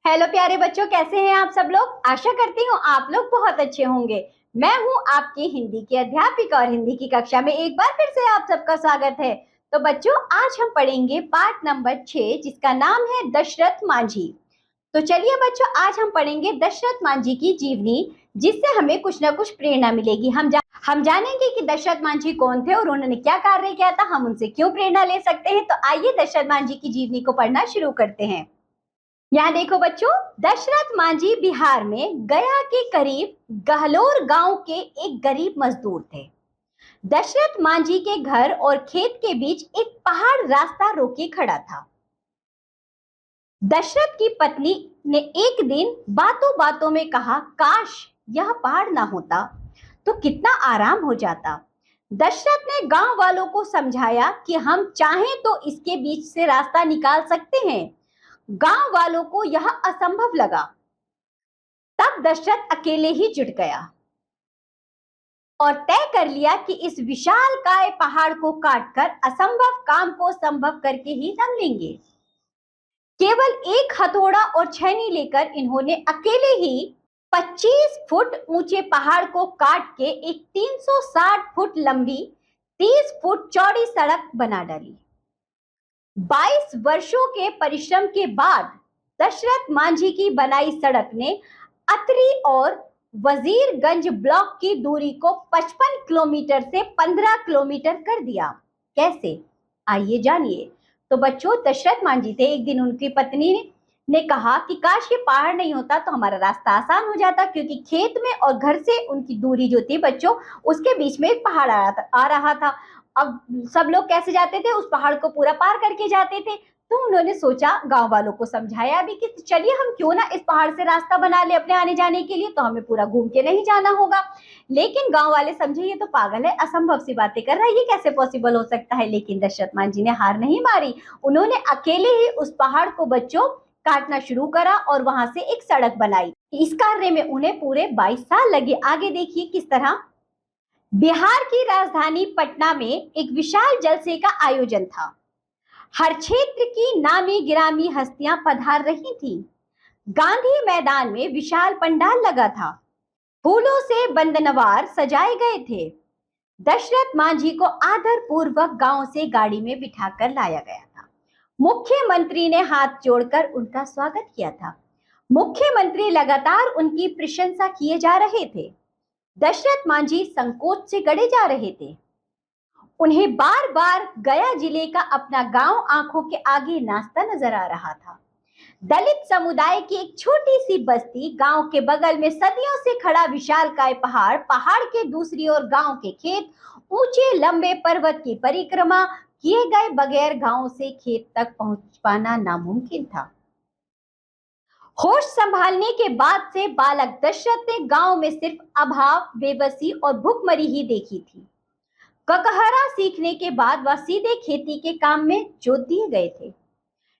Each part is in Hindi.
हेलो प्यारे बच्चों, कैसे हैं आप सब लोग। आशा करती हूँ आप लोग बहुत अच्छे होंगे। मैं हूँ आपकी हिंदी की अध्यापिका और हिंदी की कक्षा में एक बार फिर से आप सबका स्वागत है। तो बच्चों, आज हम पढ़ेंगे पाठ नंबर 6 जिसका नाम है दशरथ मांझी। तो चलिए बच्चों, आज हम पढ़ेंगे दशरथ मांझी की जीवनी, जिससे हमें कुछ ना कुछ प्रेरणा मिलेगी। हम जानेंगे कि दशरथ मांझी कौन थे और उन्होंने क्या कार्य किया था, हम उनसे क्यों प्रेरणा ले सकते हैं। तो आइए दशरथ मांझी की जीवनी को पढ़ना शुरू करते हैं। यहाँ देखो बच्चों, दशरथ मांझी बिहार में गया के करीब गहलोर गांव के एक गरीब मजदूर थे। दशरथ मांझी के घर और खेत के बीच एक पहाड़ रास्ता रोके खड़ा था। दशरथ की पत्नी ने एक दिन बातों बातों में कहा, काश यह पहाड़ ना होता तो कितना आराम हो जाता। दशरथ ने गांव वालों को समझाया कि हम चाहें तो इसके बीच से रास्ता निकाल सकते हैं। गांव वालों को यह असंभव लगा। तब दशरथ अकेले ही जुट गया और तय कर लिया कि इस विशाल काय पहाड़ को काटकर असंभव काम को संभव करके ही दम लेंगे। केवल एक हथौड़ा और छैनी लेकर इन्होंने अकेले ही 25 फुट ऊंचे पहाड़ को काट के एक 360 फुट लंबी 30 फुट चौड़ी सड़क बना डाली। 22 वर्षों के परिश्रम के बाद दशरथ मांझी की बनाई सड़क ने अतरी और वजीरगंज ब्लॉक की दूरी को 55 किलोमीटर से 15 किलोमीटर कर दिया। कैसे, आइए जानिए। तो बच्चों, दशरथ मांझी थे। एक दिन उनकी पत्नी ने कहा कि काश ये पहाड़ नहीं होता तो हमारा रास्ता आसान हो जाता, क्योंकि खेत में और घर से उनकी दूरी जो थी बच्चों, उसके बीच में एक पहाड़ आ रहा था। अब सब लोग कैसे जाते थे, उस पहाड़ को पूरा पार करके जाते थे। तो उन्होंने सोचा, गांव वालों को समझाया भी कि चलिए हम क्यों ना इस पहाड़ से रास्ता बना ले अपने आने जाने के लिए, तो हमें पूरा घूम के नहीं जाना होगा। लेकिन गांव वाले समझे ये तो पागल है, असंभव सी बातें कर रहा है, ये कैसे पॉसिबल हो सकता है। लेकिन दशरथ मांझी ने हार नहीं मारी। उन्होंने अकेले ही उस पहाड़ को बच्चों काटना शुरू करा और वहां से एक सड़क बनाई। इस कार्य में उन्हें पूरे 22 साल लगे। आगे देखिए किस तरह। बिहार की राजधानी पटना में एक विशाल जलसे का आयोजन था। हर क्षेत्र की नामी गिरामी हस्तियां पधार रही थीं। गांधी मैदान में विशाल पंडाल लगा था। फूलों से बंदनवार सजाए गए थे। दशरथ मांझी को आदर पूर्वक गांव से गाड़ी में बिठाकर लाया गया था। मुख्यमंत्री ने हाथ जोड़कर उनका स्वागत किया था। मुख्यमंत्री लगातार उनकी प्रशंसा किए जा रहे थे। दशरथ मांझी संकोच से गड़े जा रहे थे। उन्हें बार बार गया जिले का अपना गांव आंखों के आगे नाचता नजर आ रहा था। दलित समुदाय की एक छोटी सी बस्ती, गांव के बगल में सदियों से खड़ा विशालकाय पहाड़, पहाड़ के दूसरी ओर गांव के खेत, ऊंचे लंबे पर्वत की परिक्रमा किए गए बगैर गांव से खेत तक पहुंच पाना नामुमकिन था। होश संभालने के बाद से बालक दशरथ ने गांव में सिर्फ अभाव, बेबसी और भूखमरी ही देखी थी। ककहरा सीखने के बाद वह सीधे खेती के काम में जोत दिए गए थे।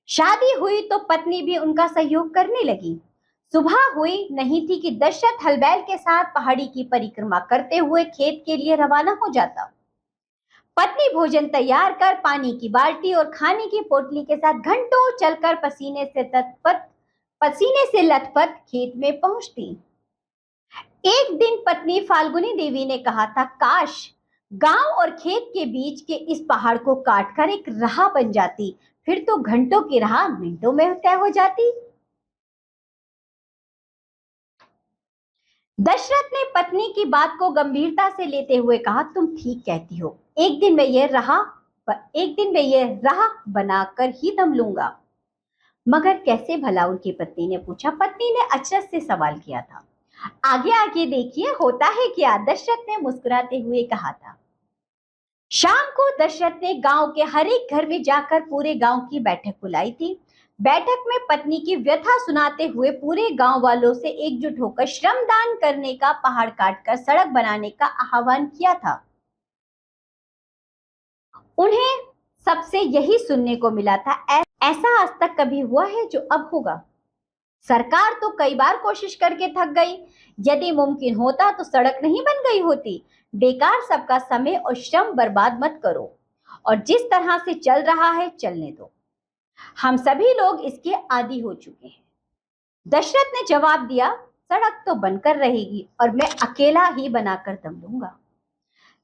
शादी हुई तो पत्नी भी उनका सहयोग करने लगी। सुबह हुई नहीं थी कि दशरथ हलबैल के साथ पहाड़ी की परिक्रमा करते हुए खेत के लिए रवाना हो जाता। पत्नी भोजन तैयार कर पानी की बाल्टी और खाने की पोटली के साथ घंटों चलकर पसीने से लथपथ खेत में पहुंचती। एक दिन पत्नी फाल्गुनी देवी ने कहा था, काश गांव और खेत के बीच के इस पहाड़ को काटकर एक राह बन जाती, फिर तो घंटों की राह मिनटों में तय हो जाती। दशरथ ने पत्नी की बात को गंभीरता से लेते हुए कहा, तुम ठीक कहती हो। एक दिन मैं ये राह बनाकर ही दम लूंगा। मगर कैसे भला, उनकी पत्नी ने पूछा। पत्नी ने अचरज से सवाल किया था। आगे आगे देखिए होता है क्या, दशरथ ने मुस्कुराते हुए कहा था। शाम को दशरथ ने गांव के हर एक घर में जाकर पूरे गांव की बैठक बुलाई थी। बैठक में पत्नी की व्यथा सुनाते हुए पूरे गांव वालों से एकजुट होकर श्रमदान करने का, पहाड़ काटकर सड़क बनाने का आह्वान किया था। उन्हें सबसे यही सुनने को मिला था, ऐसा आज तक कभी हुआ है जो अब होगा। सरकार तो कई बार कोशिश करके थक गई। यदि मुमकिन होता तो सड़क नहीं बन गई होती। बेकार सबका समय और श्रम बर्बाद मत करो, और जिस तरह से चल रहा है चलने दो। हम सभी लोग इसके आदी हो चुके हैं। दशरथ ने जवाब दिया, सड़क तो बनकर रहेगी और मैं अकेला ही बनाकर दम लूंगा।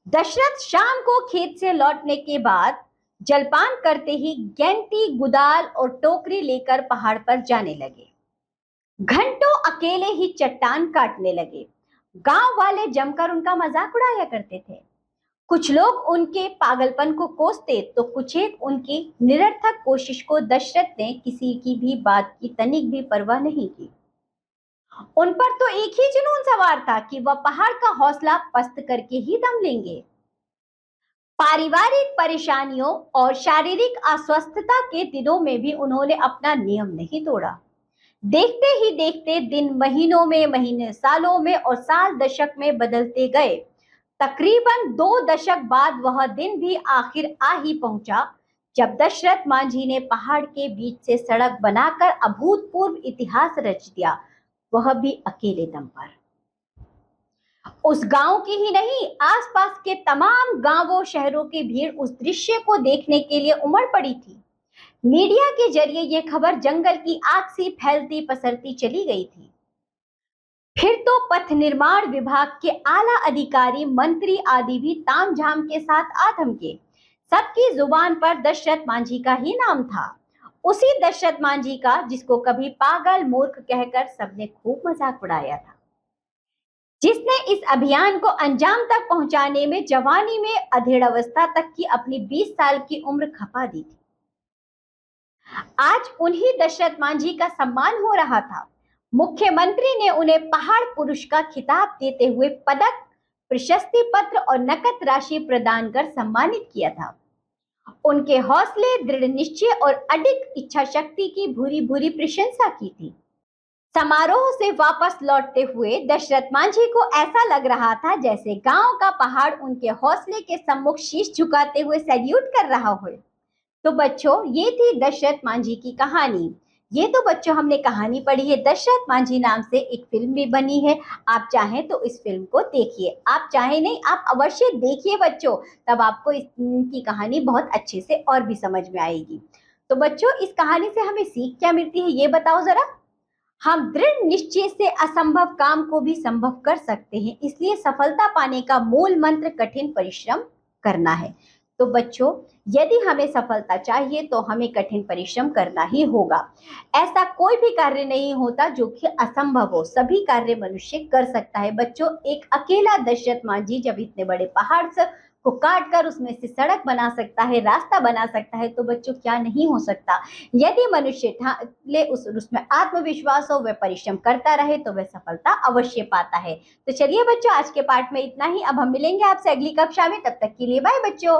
दशरथ शाम को खेत से लौटने के बाद जलपान करते ही गेंती, गुदाल और टोकरी लेकर पहाड़ पर जाने लगे। घंटों अकेले ही चट्टान काटने लगे। गांव वाले जमकर उनका मजाक उड़ाया करते थे। कुछ लोग उनके पागलपन को कोसते तो कुछ एक उनकी निरर्थक कोशिश को। दशरथ ने किसी की भी बात की तनिक भी परवाह नहीं की। उन पर तो एक ही जुनून सवार था कि वह पहाड़ का हौसला पस्त करके ही दम लेंगे। पारिवारिक परेशानियों और शारीरिक अस्वस्थता के दिनों में भी उन्होंने अपना नियम नहीं तोड़ा। देखते ही देखते दिन महीनों में, महीने सालों में और साल दशक में बदलते गए। तकरीबन 2 दशक बाद वह दिन भी आखिर आ ही पहुंचा जब दशरथ मांझी ने पहाड़ के बीच से सड़क बनाकर अभूतपूर्व इतिहास रच दिया, वह भी अकेले दम पर। उस गांव की ही नहीं, आसपास के तमाम गांवों शहरों की भीड़ उस दृश्य को देखने के लिए उमड़ पड़ी थी। मीडिया के जरिए यह खबर जंगल की आग सी फैलती पसरती चली गई थी। फिर तो पथ निर्माण विभाग के आला अधिकारी, मंत्री आदि भी तामझाम के साथ आ थमके। सबकी जुबान पर दशरथ मांझी का ही नाम था। उसी दशरथ मांझी का जिसको कभी पागल, मूर्ख कहकर सबने खूब मजाक उड़ाया था, जिसने इस अभियान को अंजाम तक पहुंचाने में जवानी में अधेड़ अवस्था तक की अपनी 20 साल की उम्र खपा दी थी। आज उन्हीं दशरथ मांझी का सम्मान हो रहा था। मुख्यमंत्री ने उन्हें पहाड़ पुरुष का खिताब देते हुए पदक, प्रशस्ति पत्र और नकद राशि प्रदान कर सम्मानित किया था। उनके हौसले, दृढ़ निश्चय और अडिग इच्छा शक्ति की भूरी भूरी प्रशंसा की थी। समारोह से वापस लौटते हुए दशरथ मांझी को ऐसा लग रहा था जैसे गांव का पहाड़ उनके हौसले के सम्मुख शीश झुकाते हुए सैल्यूट कर रहा हो। तो बच्चों, ये थी दशरथ मांझी की कहानी। ये तो बच्चों हमने कहानी पढ़ी है। दशरथ मांझी नाम से एक फिल्म भी बनी है। आप चाहें तो इस फिल्म को देखिए, आप चाहें नहीं, आप अवश्य देखिए बच्चों, तब आपको इनकी कहानी बहुत अच्छे से और भी समझ में आएगी। तो बच्चों, इस कहानी से हमें सीख क्या मिलती है, ये बताओ जरा। हम दृढ़ निश्चय से असंभव काम को भी संभव कर सकते हैं। इसलिए सफलता पाने का मूल मंत्र कठिन परिश्रम करना है। तो बच्चों, यदि हमें सफलता चाहिए तो हमें कठिन परिश्रम करना ही होगा। ऐसा कोई भी कार्य नहीं होता जो कि असंभव हो, सभी कार्य मनुष्य कर सकता है। बच्चों, एक अकेला दशरथ मांझी जब इतने बड़े पहाड़ से को काट कर उसमें से सड़क बना सकता है, रास्ता बना सकता है, तो बच्चों क्या नहीं हो सकता। यदि मनुष्य ले उसमें आत्मविश्वास हो, वह परिश्रम करता रहे तो वह सफलता अवश्य पाता है। तो चलिए बच्चों, आज के पाठ में इतना ही। अब हम मिलेंगे आपसे अगली कक्षा में, तब तक के लिए बाय बच्चों।